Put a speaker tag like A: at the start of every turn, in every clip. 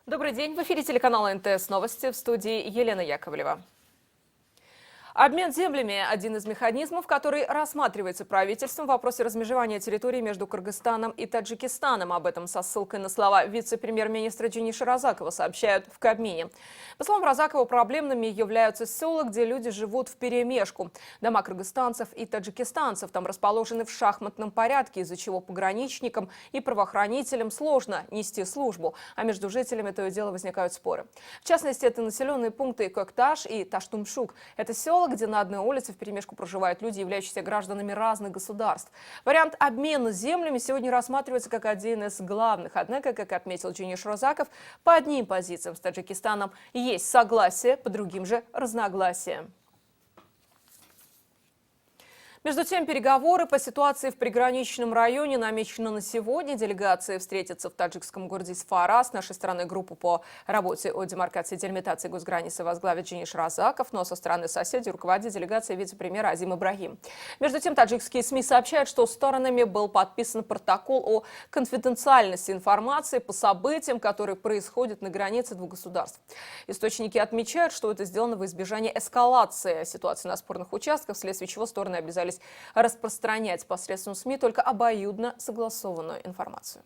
A: Добрый день. В эфире телеканала НТС Новости, в студии Елена Яковлева. Обмен землями – один из механизмов, который рассматривается правительством в вопросе размежевания территории между Кыргызстаном и Таджикистаном. Об этом со ссылкой на слова вице-премьер-министра Джениша Разакова сообщают в Кабмине. По словам Разакова, проблемными являются села, где люди живут вперемешку. Дома кыргызстанцев и таджикистанцев там расположены в шахматном порядке, из-за чего пограничникам и правоохранителям сложно нести службу, а между жителями то и дело возникают споры. В частности, это населенные пункты Кокташ и Таштумшук. Это села, где на одной улице вперемешку проживают люди, являющиеся гражданами разных государств. Вариант обмена землями сегодня рассматривается как один из главных. Однако, как отметил Джениш Разаков, по одним позициям с Таджикистаном есть согласие, по другим же разногласия. Между тем, переговоры по ситуации в приграничном районе намечены на сегодня. Делегации встретятся в таджикском городе Сфара. С нашей стороны группу по работе о демаркации и делимитации госграницы возглавит Джениш Разаков, но со стороны соседей руководит делегацией вице-премьера Азим Ибрагим. Между тем, таджикские СМИ сообщают, что сторонами был подписан протокол о конфиденциальности информации по событиям, которые происходят на границе двух государств. Источники отмечают, что это сделано во избежание эскалации ситуации на спорных участках, вследствие чего стороны обязались распространять посредством СМИ только обоюдно согласованную информацию.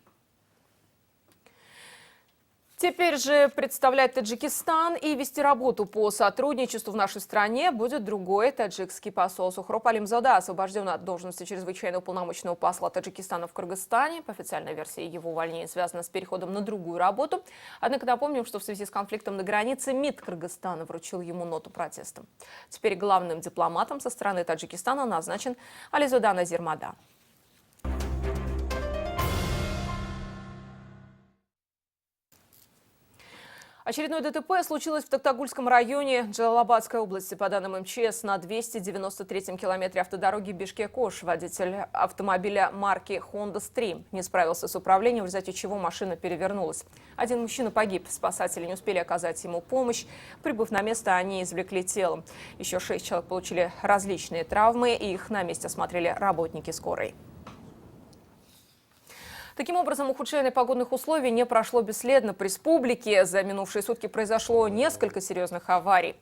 A: Теперь же представлять Таджикистан и вести работу по сотрудничеству в нашей стране будет другой таджикский посол. Сухроп Алимзода освобожден от должности чрезвычайного полномочного посла Таджикистана в Кыргызстане. По официальной версии, его увольнение связано с переходом на другую работу. Однако напомним, что в связи с конфликтом на границе МИД Кыргызстана вручил ему ноту протеста. Теперь главным дипломатом со стороны Таджикистана назначен Ализода Назирмада. Очередное ДТП случилось в Токтагульском районе Джалалабадской области. По данным МЧС, на 293-м километре автодороги Бишкек-Ош водитель автомобиля марки Honda Stream не справился с управлением, в результате чего машина перевернулась. Один мужчина погиб. Спасатели не успели оказать ему помощь. Прибыв на место, они извлекли тело. Еще 6 человек получили различные травмы, и их на месте осмотрели работники скорой. Таким образом, ухудшение погодных условий не прошло бесследно по республике. За минувшие сутки произошло несколько серьезных аварий.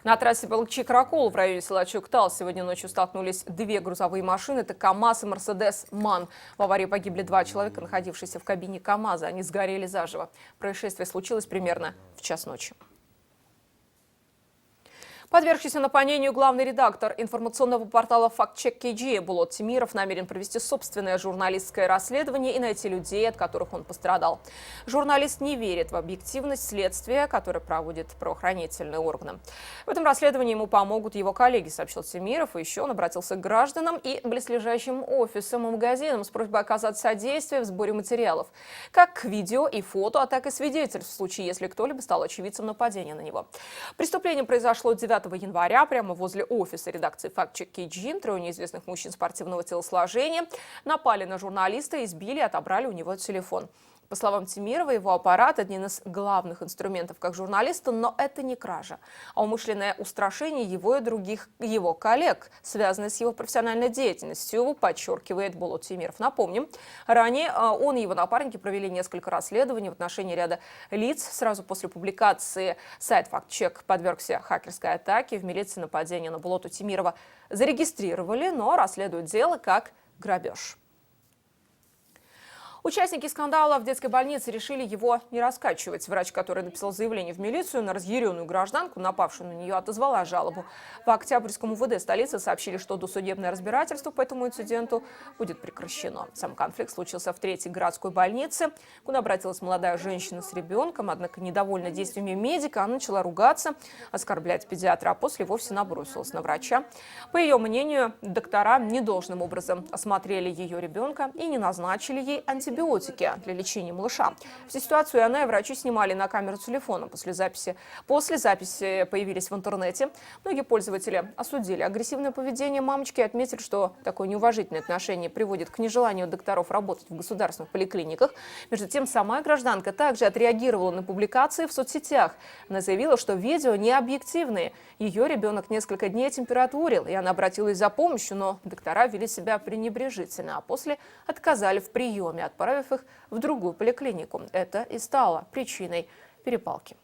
A: На трассе Балыкчи-Каракол в районе села Чуктал сегодня ночью столкнулись две грузовые машины. Это КАМАЗ и Мерседес МАН. В аварии погибли 2 человека, находившиеся в кабине КАМАЗа. Они сгорели заживо. Происшествие случилось примерно в час ночи. Подвергшийся нападению главный редактор информационного портала «Фактчек КГ» Булат Тимиров намерен провести собственное журналистское расследование и найти людей, от которых он пострадал. Журналист не верит в объективность следствия, которое проводит правоохранительные органы. В этом расследовании ему помогут его коллеги, сообщил Тимиров. И еще он обратился к гражданам и близлежащим офисам и магазинам с просьбой оказать содействие в сборе материалов. Как видео и фото, а так и свидетельств в случае, если кто-либо стал очевидцем нападения на него. Преступление произошло 9 января прямо возле офиса редакции «Фактчек КГ». 3 неизвестных мужчин спортивного телосложения напали на журналиста, избили и отобрали у него телефон. По словам Тимирова, его аппарат – один из главных инструментов как журналиста, но это не кража, а умышленное устрашение его и других его коллег, связанное с его профессиональной деятельностью, подчеркивает Булат Тимиров. Напомним, ранее он и его напарники провели несколько расследований в отношении ряда лиц. Сразу после публикации сайт «Фактчек» подвергся хакерской атаке. В милиции нападение на Булата Тимирова зарегистрировали, но расследуют дело как грабеж. Участники скандала в детской больнице решили его не раскачивать. Врач, который написал заявление в милицию на разъяренную гражданку, напавшую на нее, отозвала жалобу. В Октябрьском УВД столицы сообщили, что досудебное разбирательство по этому инциденту будет прекращено. Сам конфликт случился в 3-й городской больнице, куда обратилась молодая женщина с ребенком. Однако, недовольна действиями медика, она начала ругаться, оскорблять педиатра, а после вовсе набросилась на врача. По ее мнению, доктора недолжным образом осмотрели ее ребенка и не назначили ей антибиотики для лечения малыша. Всю ситуацию она и врачи снимали на камеру телефона. После записи появились в интернете. Многие пользователи осудили агрессивное поведение мамочки и отметили, что такое неуважительное отношение приводит к нежеланию докторов работать в государственных поликлиниках. Между тем, сама гражданка также отреагировала на публикации в соцсетях. Она заявила, что видео не объективные. Ее ребенок несколько дней температурил, и она обратилась за помощью, но доктора вели себя пренебрежительно, а после отказали в приеме, отправив их в другую поликлинику. Это и стало причиной перепалки.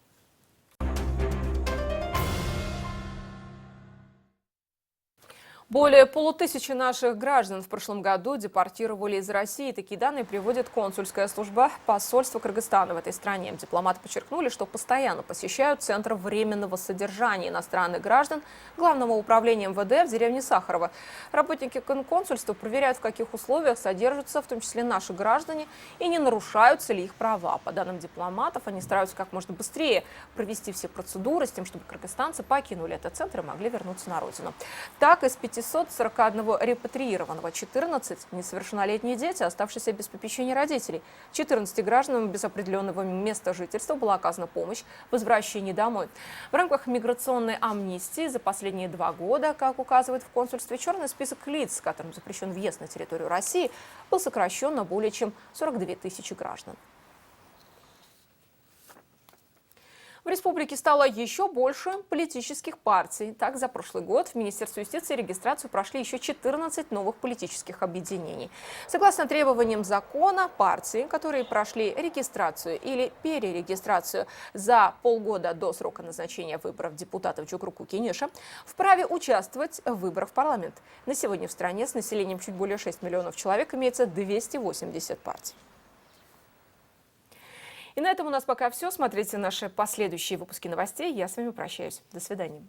A: Более 500 наших граждан в прошлом году депортировали из России. Такие данные приводит консульская служба посольства Кыргызстана в этой стране. Дипломаты подчеркнули, что постоянно посещают Центр временного содержания иностранных граждан Главного управления МВД в деревне Сахарово. Работники консульства проверяют, в каких условиях содержатся, в том числе наши граждане, и не нарушаются ли их права. По данным дипломатов, они стараются как можно быстрее провести все процедуры с тем, чтобы кыргызстанцы покинули этот центр и могли вернуться на родину. Так, из 541 репатриированного 14 несовершеннолетние дети, оставшиеся без попечения родителей. 14 гражданам без определенного места жительства была оказана помощь в возвращении домой. В рамках миграционной амнистии за последние 2 года, как указывает в консульстве, черный список лиц, которым запрещен въезд на территорию России, был сокращен на более чем 42 тысячи граждан. В республике стало еще больше политических партий. Так, за прошлый год в Министерстве юстиции регистрацию прошли еще 14 новых политических объединений. Согласно требованиям закона, партии, которые прошли регистрацию или перерегистрацию за полгода до срока назначения выборов депутатов Чукруку-Кенеша, вправе участвовать в выборах в парламент. На сегодня в стране с населением чуть более 6 миллионов человек имеется 280 партий. И на этом у нас пока все. Смотрите наши последующие выпуски новостей. Я с вами прощаюсь. До свидания.